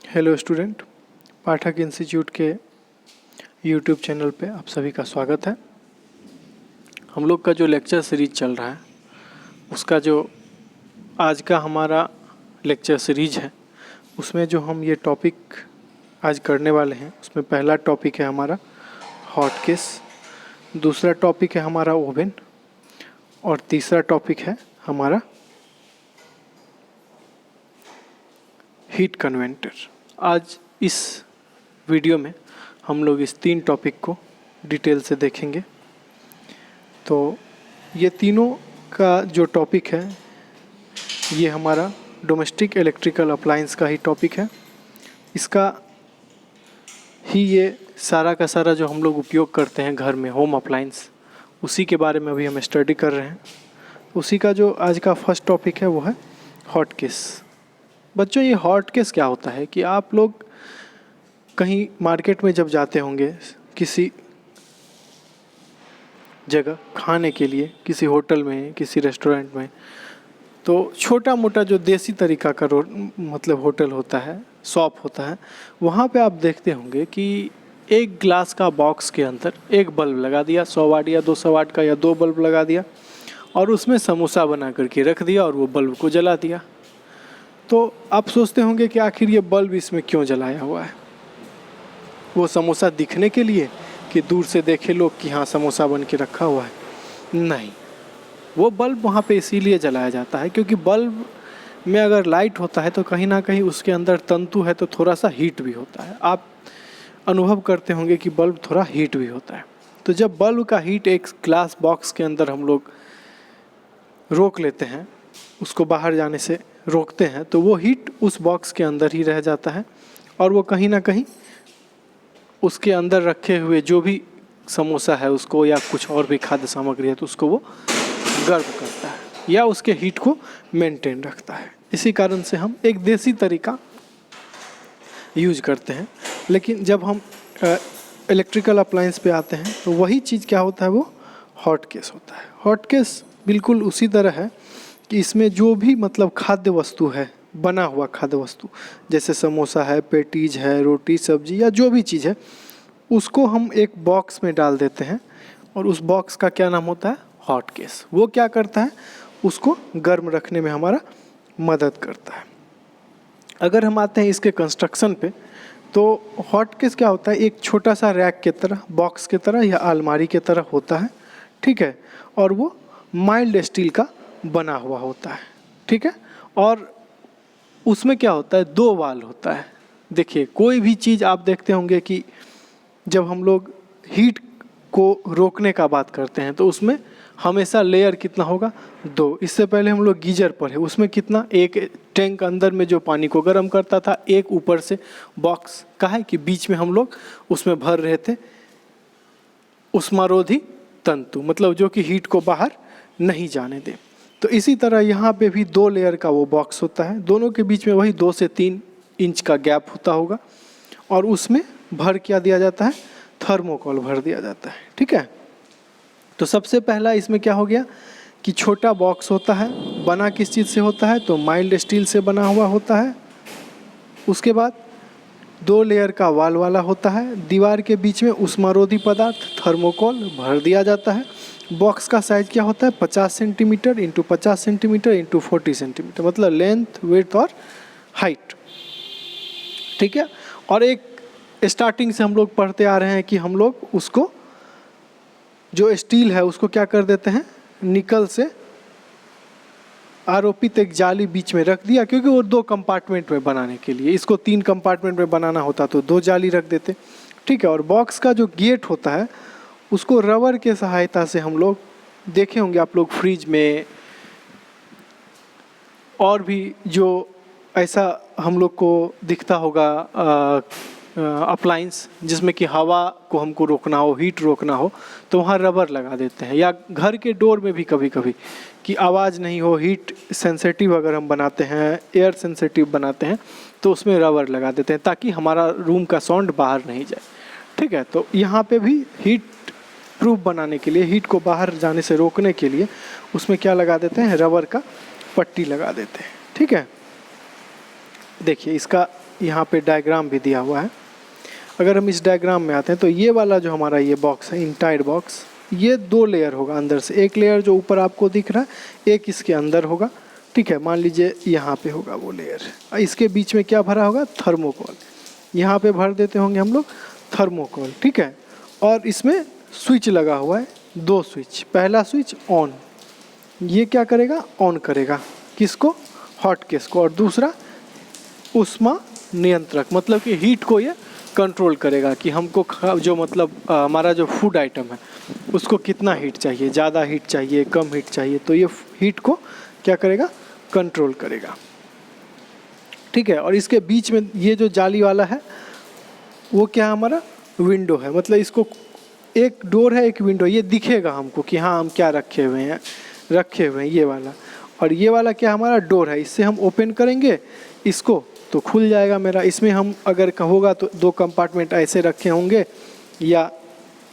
Hello student, पाठक institute के YouTube channel पे आप सभी का स्वागत है। हम लोग का जो लेक्चर सीरीज चल रहा है उसका जो आज का हमारा लेक्चर सीरीज है उसमें जो हम ये टॉपिक आज करने वाले हैं उसमें पहला टॉपिक है हमारा हॉट केस, दूसरा टॉपिक है हमारा ओवन और तीसरा टॉपिक है हमारा हीट कन्वेंटर। आज इस वीडियो में हम लोग इस तीन टॉपिक को डिटेल से देखेंगे। तो ये तीनों का जो टॉपिक है ये हमारा डोमेस्टिक इलेक्ट्रिकल अप्लायंस का ही टॉपिक है। इसका ही ये सारा का सारा जो हम लोग उपयोग करते हैं घर में होम अप्लायंस, उसी के बारे में अभी हम स्टडी कर रहे हैं। उसी का जो आज का फर्स्ट टॉपिक है वो है हॉट केस। बच्चों, ये हॉट केस क्या होता है कि आप लोग कहीं मार्केट में जब जाते होंगे किसी जगह खाने के लिए, किसी होटल में, किसी रेस्टोरेंट में, तो छोटा मोटा जो देसी तरीका का मतलब होटल होता है, शॉप होता है, वहाँ पे आप देखते होंगे कि एक ग्लास का बॉक्स के अंदर एक बल्ब लगा दिया, 100 वाट या 200 वाट का, या 2 बल्ब लगा दिया और उसमें समोसा बना करके रख दिया और वो बल्ब को जला दिया। तो आप सोचते होंगे कि आखिर ये बल्ब इसमें क्यों जलाया हुआ है? वो समोसा दिखने के लिए कि दूर से देखे लोग कि हाँ समोसा बन के रखा हुआ है? नहीं, वो बल्ब वहाँ पे इसीलिए जलाया जाता है क्योंकि बल्ब में अगर लाइट होता है तो कहीं ना कहीं उसके अंदर तंतु है तो थोड़ा सा हीट भी होता है। आप अनुभव करते होंगे कि बल्ब थोड़ा हीट भी होता है। तो जब बल्ब का हीट एक ग्लास बॉक्स के अंदर हम लोग रोक लेते हैं, उसको बाहर जाने से रोकते हैं, तो वो हीट उस बॉक्स के अंदर ही रह जाता है और वो कहीं ना कहीं उसके अंदर रखे हुए जो भी समोसा है उसको या कुछ और भी खाद्य सामग्री है तो उसको वो गर्म करता है या उसके हीट को मेंटेन रखता है। इसी कारण से हम एक देसी तरीका यूज करते हैं। लेकिन जब हम इलेक्ट्रिकल अप्लायंस पे आते हैं तो वही चीज़ क्या होता है, वो हॉट केस होता है। हॉट केस बिल्कुल उसी तरह है कि इसमें जो भी मतलब खाद्य वस्तु है, बना हुआ खाद्य वस्तु, जैसे समोसा है, पेटीज है, रोटी सब्जी या जो भी चीज़ है, उसको हम एक बॉक्स में डाल देते हैं और उस बॉक्स का क्या नाम होता है, हॉट केस। वो क्या करता है, उसको गर्म रखने में हमारा मदद करता है। अगर हम आते हैं इसके कंस्ट्रक्शन पे, तो हॉट केस क्या होता है, एक छोटा सा रैक के तरह, बॉक्स के तरह या अलमारी के तरह होता है, ठीक है, और वो माइल्ड स्टील का बना हुआ होता है, ठीक है। और उसमें क्या होता है, 2 वाल होता है। देखिए, कोई भी चीज़ आप देखते होंगे कि जब हम लोग हीट को रोकने का बात करते हैं तो उसमें हमेशा लेयर कितना होगा, 2। इससे पहले हम लोग गीजर पढ़े, उसमें कितना, एक टैंक अंदर में जो पानी को गर्म करता था, एक ऊपर से बॉक्स का है कि बीच में हम लोग उसमें भर रहे थे उष्मारोधी तंतु, मतलब जो कि हीट को बाहर नहीं जाने दे। तो इसी तरह यहाँ पे भी 2 लेयर का वो बॉक्स होता है, दोनों के बीच में वही 2 से 3 इंच का गैप होता होगा और उसमें भर क्या दिया जाता है, थर्मोकोल भर दिया जाता है, ठीक है। तो सबसे पहला इसमें क्या हो गया कि छोटा बॉक्स होता है, बना किस चीज़ से होता है, तो माइल्ड स्टील से बना हुआ होता है। उसके बाद 2 लेयर का वाल वाला होता है, दीवार के बीच में उष्मारोधी पदार्थ थर्मोकोल भर दिया जाता है। बॉक्स का साइज क्या होता है, 50 centimetre into 50 centimetre into 40 centimetre, मतलब लेंथ, विड्थ और हाइट, ठीक है। और एक स्टार्टिंग से हम लोग पढ़ते आ रहे हैं कि हम लोग उसको जो स्टील है उसको क्या कर देते हैं, निकल से आरोपित एक जाली बीच में रख दिया, क्योंकि वो 2 कंपार्टमेंट में बनाने के लिए, इसको 3 कंपार्टमेंट में बनाना होता तो 2 जाली रख देते, ठीक है। और बॉक्स का जो गेट होता है उसको रबर के सहायता से हम लोग देखे होंगे आप लोग फ्रिज में, और भी जो ऐसा हम लोग को दिखता होगा अप्लायंस जिसमें कि हवा को हमको रोकना हो, हीट रोकना हो, तो वहाँ रबर लगा देते हैं। या घर के डोर में भी कभी कभी कि आवाज़ नहीं हो, हीट सेंसिटिव अगर हम बनाते हैं, एयर सेंसिटिव बनाते हैं, तो उसमें रबर लगा देते हैं ताकि हमारा रूम का साउंड बाहर नहीं जाए, ठीक है। तो यहाँ पे भी हीट प्रूफ बनाने के लिए, हीट को बाहर जाने से रोकने के लिए उसमें क्या लगा देते हैं, रबर का पट्टी लगा देते हैं, ठीक है। देखिए इसका यहाँ पे डायग्राम भी दिया हुआ है। अगर हम इस डायग्राम में आते हैं तो ये वाला जो हमारा ये बॉक्स है, इंटायर बॉक्स, ये 2 लेयर होगा अंदर से। एक लेयर जो ऊपर आपको दिख रहा है, एक इसके अंदर होगा, ठीक है। मान लीजिए यहाँ पे होगा वो लेयर, इसके बीच में क्या भरा होगा, थर्मोकोल। यहाँ पे भर देते होंगे हम लोग थर्मोकोल, ठीक है। और इसमें स्विच लगा हुआ है, 2 स्विच। पहला स्विच ऑन, ये क्या करेगा, ऑन करेगा किसको, हॉट केस को। और दूसरा ऊष्मा नियंत्रक, मतलब कि हीट को ये कंट्रोल करेगा कि हमको जो मतलब हमारा जो फूड आइटम है उसको कितना हीट चाहिए, ज़्यादा हीट चाहिए, कम हीट चाहिए, तो ये हीट को क्या करेगा, कंट्रोल करेगा, ठीक है। और इसके बीच में ये जो जाली वाला है वो क्या है, हमारा विंडो है। मतलब इसको एक डोर है, एक विंडो, ये दिखेगा हमको कि हाँ हम क्या रखे हुए हैं ये वाला। और ये वाला क्या हमारा डोर है, इससे हम ओपन करेंगे इसको तो खुल जाएगा मेरा। इसमें हम अगर होगा तो 2 कंपार्टमेंट ऐसे रखे होंगे या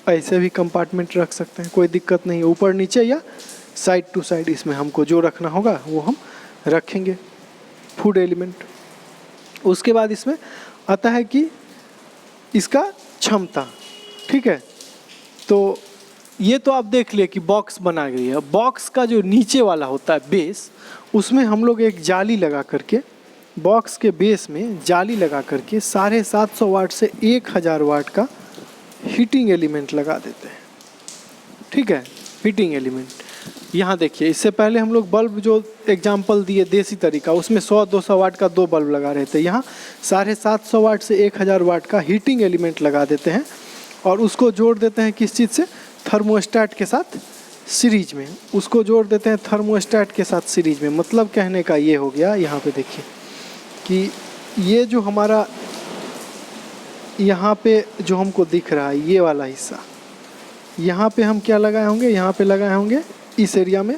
ऐसे भी कंपार्टमेंट रख सकते हैं, कोई दिक्कत नहीं है, ऊपर नीचे या साइड टू साइड। इसमें हमको जो रखना होगा वो हम रखेंगे, फूड एलिमेंट। उसके बाद इसमें आता है कि इसका क्षमता, ठीक है। तो ये तो आप देख लिए कि बॉक्स बना गई है। बॉक्स का जो नीचे वाला होता है बेस, उसमें हम लोग एक जाली लगा करके, बॉक्स के बेस में जाली लगा करके 750 वाट से 1000 वाट का हीटिंग एलिमेंट लगा देते हैं, ठीक है। हीटिंग एलिमेंट यहाँ देखिए, इससे पहले हम लोग बल्ब जो एग्जांपल दिए देसी तरीका, उसमें 100-200 वाट का 2 बल्ब लगा रहे थे। यहाँ 750 वाट से 1000 वाट का हीटिंग एलिमेंट लगा देते हैं और उसको जोड़ देते हैं किस चीज़ से, थर्मोस्टेट के साथ सीरीज में। उसको जोड़ देते हैं थर्मोस्टेट के साथ सीरीज में। मतलब कहने का ये हो गया, यहाँ पे देखिए कि ये जो हमारा यहाँ पे जो हमको दिख रहा है ये वाला हिस्सा, यहाँ पे हम क्या लगाए होंगे, यहाँ पे लगाए होंगे, इस एरिया में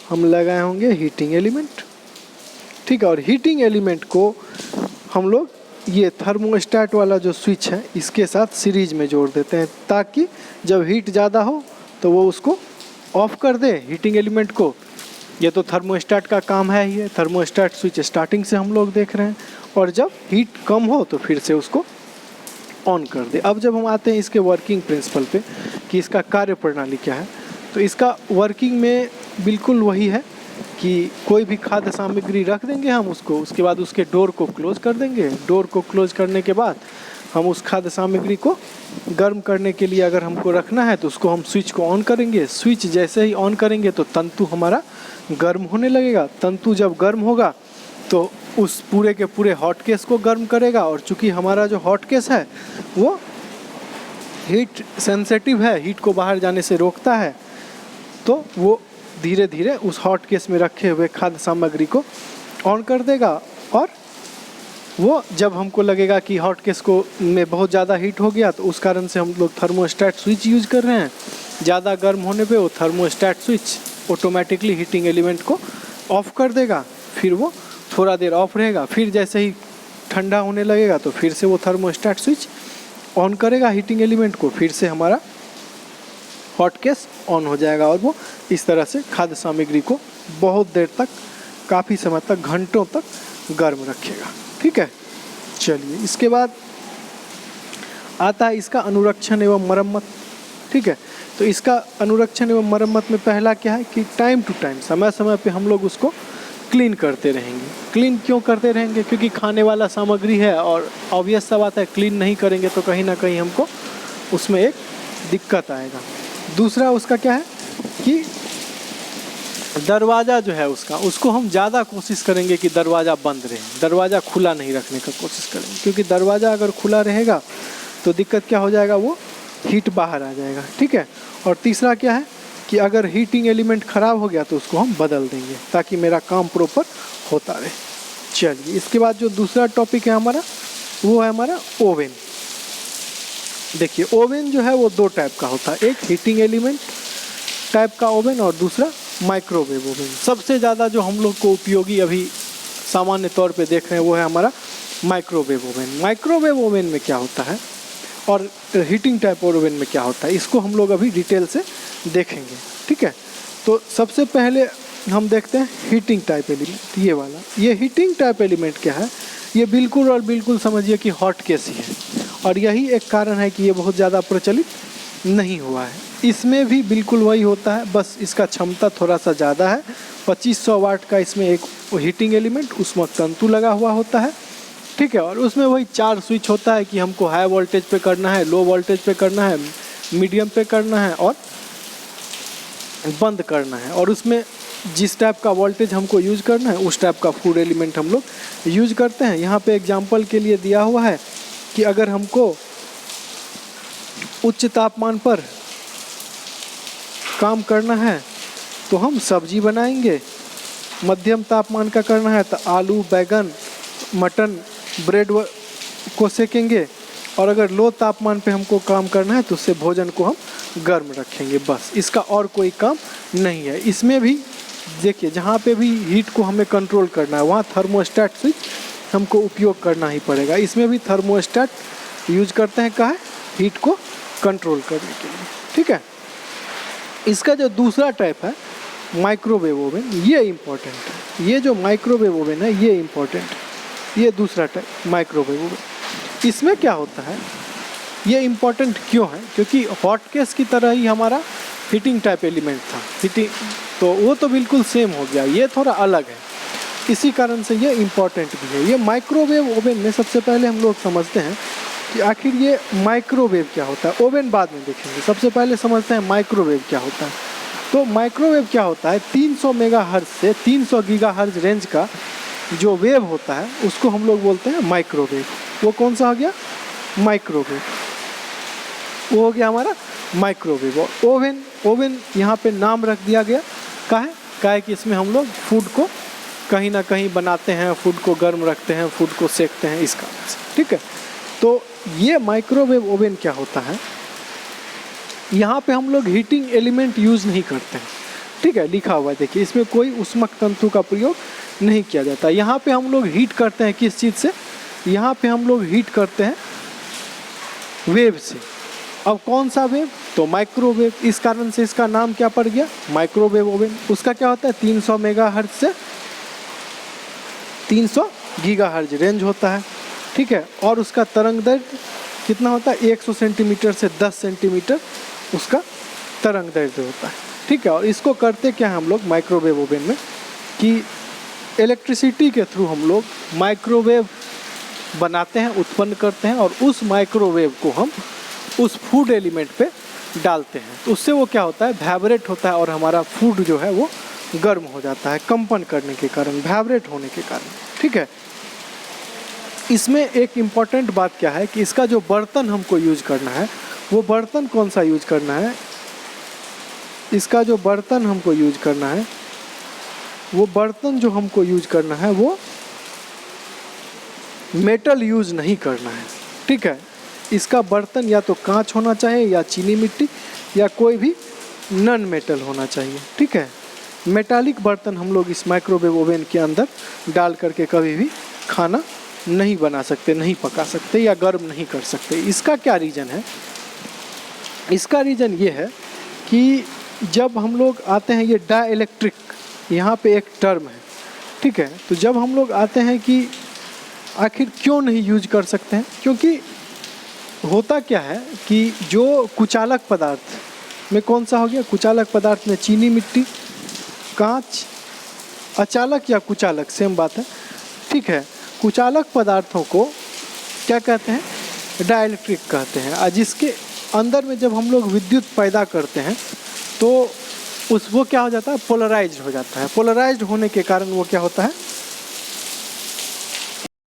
हम लगाए होंगे हीटिंग एलिमेंट, ठीक है। और हीटिंग एलिमेंट को हम लोग ये थर्मोस्टेट वाला जो स्विच है इसके साथ सीरीज में जोड़ देते हैं, ताकि जब हीट ज़्यादा हो तो वो उसको ऑफ कर दे हीटिंग एलिमेंट को। ये तो थर्मोस्टेट का काम है ही है, थर्मोस्टेट स्विच स्टार्टिंग से हम लोग देख रहे हैं। और जब हीट कम हो तो फिर से उसको ऑन कर दे। अब जब हम आते हैं इसके वर्किंग प्रिंसिपल पे कि इसका कार्य प्रणाली क्या है, तो इसका वर्किंग में बिल्कुल वही है कि कोई भी खाद्य सामग्री रख देंगे हम उसको, उसके बाद उसके डोर को क्लोज कर देंगे। डोर को क्लोज करने के बाद हम उस खाद्य सामग्री को गर्म करने के लिए अगर हमको रखना है तो उसको हम स्विच को ऑन करेंगे। स्विच जैसे ही ऑन करेंगे तो तंतु हमारा गर्म होने लगेगा। तंतु जब गर्म होगा तो उस पूरे के पूरे हॉट केस को गर्म करेगा। और चूँकि हमारा जो हॉट केस है वो हीट सेंसिटिव है, हीट को बाहर जाने से रोकता है, तो वो धीरे धीरे उस हॉट केस में रखे हुए खाद्य सामग्री को ऑन कर देगा। और वो जब हमको लगेगा कि हॉट केस को में बहुत ज़्यादा हीट हो गया तो उस कारण से हम लोग थर्मोस्टेट स्विच यूज कर रहे हैं, ज़्यादा गर्म होने पे वो thermostat switch automatically heating element को ऑफ कर देगा। फिर वो थोड़ा देर ऑफ रहेगा, फिर जैसे ही ठंडा होने लगेगा तो फिर से वो थर्मोस्टेट स्विच ऑन करेगा हीटिंग एलिमेंट को, फिर से हमारा हॉट केस ऑन हो जाएगा। और वो इस तरह से खाद्य सामग्री को बहुत देर तक, काफ़ी समय तक, घंटों तक गर्म रखेगा, ठीक है। चलिए, इसके बाद आता है इसका अनुरक्षण एवं मरम्मत, ठीक है। तो इसका अनुरक्षण एवं मरम्मत में पहला क्या है कि टाइम टू टाइम, समय समय पे हम लोग उसको क्लीन करते रहेंगे। क्लीन क्यों करते रहेंगे? क्योंकि खाने वाला सामग्री है और ऑब्वियस सा बात है, क्लीन नहीं करेंगे तो कहीं ना कहीं हमको उसमें एक दिक्कत आएगा। दूसरा उसका क्या है कि दरवाज़ा जो है उसको हम ज़्यादा कोशिश करेंगे कि दरवाज़ा बंद रहे, दरवाज़ा खुला नहीं रखने का कोशिश करेंगे। क्योंकि दरवाज़ा अगर खुला रहेगा तो दिक्कत क्या हो जाएगा, वो हीट बाहर आ जाएगा, ठीक है। और तीसरा क्या है कि अगर हीटिंग एलिमेंट ख़राब हो गया तो उसको हम बदल देंगे ताकि मेरा काम प्रॉपर होता रहे। चलिए, इसके बाद जो दूसरा टॉपिक है हमारा वो है हमारा ओवन। देखिए, ओवन जो है वो 2 टाइप का होता है, एक हीटिंग एलिमेंट टाइप का ओवन और दूसरा माइक्रोवेव ओवन। सबसे ज़्यादा जो हम लोग को उपयोगी अभी सामान्य तौर पे देख रहे हैं वो है हमारा माइक्रोवेव ओवन। माइक्रोवेव ओवन में क्या होता है और हीटिंग टाइप ओवन में क्या होता है, इसको हम लोग अभी डिटेल से देखेंगे, ठीक है। तो सबसे पहले हम देखते हैं हीटिंग टाइप एलिमेंट, ये वाला। ये हीटिंग टाइप एलिमेंट क्या है ये बिल्कुल और बिल्कुल समझिए कि हॉट केस ही है, और यही एक कारण है कि ये बहुत ज़्यादा प्रचलित नहीं हुआ है। इसमें भी बिल्कुल वही होता है, बस इसका क्षमता थोड़ा सा ज़्यादा है। 2500 वाट का इसमें एक हीटिंग एलिमेंट, उसमें तंतु लगा हुआ होता है, ठीक है। और उसमें वही 4 स्विच होता है कि हमको हाई वोल्टेज पे करना है, लो वोल्टेज पे करना है, मीडियम पे करना है और बंद करना है। और उसमें जिस टाइप का वोल्टेज हमको यूज करना है उस टाइप का फूड एलिमेंट हम लोग यूज करते हैं। यहाँ पे एग्जांपल के लिए दिया हुआ है कि अगर हमको उच्च तापमान पर काम करना है तो हम सब्जी बनाएंगे, मध्यम तापमान का करना है तो आलू, बैगन, मटन, ब्रेड को सेकेंगे, और अगर लो तापमान पे हमको काम करना है तो उससे भोजन को हम गर्म रखेंगे। बस इसका और कोई काम नहीं है। इसमें भी देखिए जहाँ पे भी हीट को हमें कंट्रोल करना है वहाँ थर्मोस्टेट स्विच हमको उपयोग करना ही पड़ेगा। इसमें भी थर्मोस्टेट यूज करते हैं, कहाँ हीट को कंट्रोल करने के लिए, ठीक है। इसका जो दूसरा टाइप है माइक्रोवेव ओवन, ये इम्पोर्टेंट है। ये जो माइक्रोवेव ओवन है ये इम्पोर्टेंट है। ये दूसरा टाइप माइक्रोवेव ओवन, इसमें क्या होता है, ये इम्पोर्टेंट क्यों है, क्योंकि हॉट केस की तरह ही हमारा हीटिंग टाइप एलिमेंट था, हीटिंग तो वो तो बिल्कुल सेम हो गया, ये थोड़ा अलग है, इसी कारण से ये इम्पोर्टेंट भी है। ये माइक्रोवेव ओवन में सबसे पहले हम लोग समझते हैं कि आखिर ये माइक्रोवेव क्या होता है। ओवन बाद में देखेंगे, सबसे पहले समझते हैं माइक्रोवेव क्या होता है। तो माइक्रोवेव क्या होता है, 300 मेगाहर्ट्ज से 300 गीगाहर्ट्ज रेंज का जो वेव होता है उसको हम लोग बोलते हैं माइक्रोवेव। वो कौन सा हो गया, माइक्रोवेव, वो हो गया हमारा माइक्रोवेव। और ओवन यहाँ पे नाम रख दिया गया, काहे कि इसमें हम लोग फूड को कहीं ना कहीं बनाते हैं, फूड को गर्म रखते हैं, फूड को सेकते हैं, इस कारण से, ठीक है। तो ये माइक्रोवेव ओवन क्या होता है, यहाँ पे हम लोग हीटिंग एलिमेंट यूज़ नहीं करते हैं, ठीक है, लिखा हुआ है देखिए, इसमें कोई उष्मक तंतु का प्रयोग नहीं किया जाता। यहाँ पे हम लोग हीट करते हैं किस चीज़ से, यहाँ पे हम लोग हीट करते हैं वेव से। अब कौन सा वेव, तो माइक्रोवेव, इस कारण से इसका नाम क्या पड़ गया, माइक्रोवेव ओवन। उसका क्या होता है, 300 मेगाहर्ट्ज से 300 गीगाहर्ट्ज रेंज होता है, ठीक है। और उसका तरंग दैर्ध्य कितना होता है, 100 सेंटीमीटर से 10 सेंटीमीटर उसका तरंग दैर्ध्य होता है, ठीक है। और इसको करते क्या हम लोग माइक्रोवेव ओवन में कि इलेक्ट्रिसिटी के थ्रू हम लोग माइक्रोवेव बनाते हैं, उत्पन्न करते हैं, और उस माइक्रोवेव को हम उस फूड एलिमेंट पे डालते हैं। तो उससे वो क्या होता है, वाइब्रेट होता है, और हमारा फूड जो है वो गर्म हो जाता है, कंपन करने के कारण, वाइब्रेट होने के कारण, ठीक है। इसमें एक इम्पॉर्टेंट बात क्या है कि इसका जो बर्तन हमको यूज करना है वो बर्तन कौन सा यूज करना है, इसका जो बर्तन हमको यूज करना है वो बर्तन जो हमको यूज करना है वो मेटल यूज नहीं करना है, ठीक है। इसका बर्तन या तो कांच होना चाहिए या चीनी मिट्टी या कोई भी नॉन मेटल होना चाहिए, ठीक है। मेटालिक बर्तन हम लोग इस माइक्रोवेव ओवन के अंदर डाल करके कभी भी खाना नहीं बना सकते, नहीं पका सकते या गर्म नहीं कर सकते। इसका क्या रीज़न है, इसका रीज़न ये है कि जब हम लोग आते हैं, ये डाइलेक्ट्रिक यहाँ पे एक टर्म है, ठीक है। तो जब हम लोग आते हैं कि आखिर क्यों नहीं यूज कर सकते हैं, क्योंकि होता क्या है कि जो कुचालक पदार्थ में कौन सा हो गया, कुचालक पदार्थ में चीनी मिट्टी, कांच, अचालक या कुचालक सेम बात है, ठीक है। कुचालक पदार्थों को क्या कहते हैं, डाइलेक्ट्रिक कहते हैं। और जिसके अंदर में जब हम लोग विद्युत पैदा करते हैं तो वो क्या हो जाता है, पोलराइज्ड हो जाता है। पोलराइज्ड होने के कारण वो क्या होता है,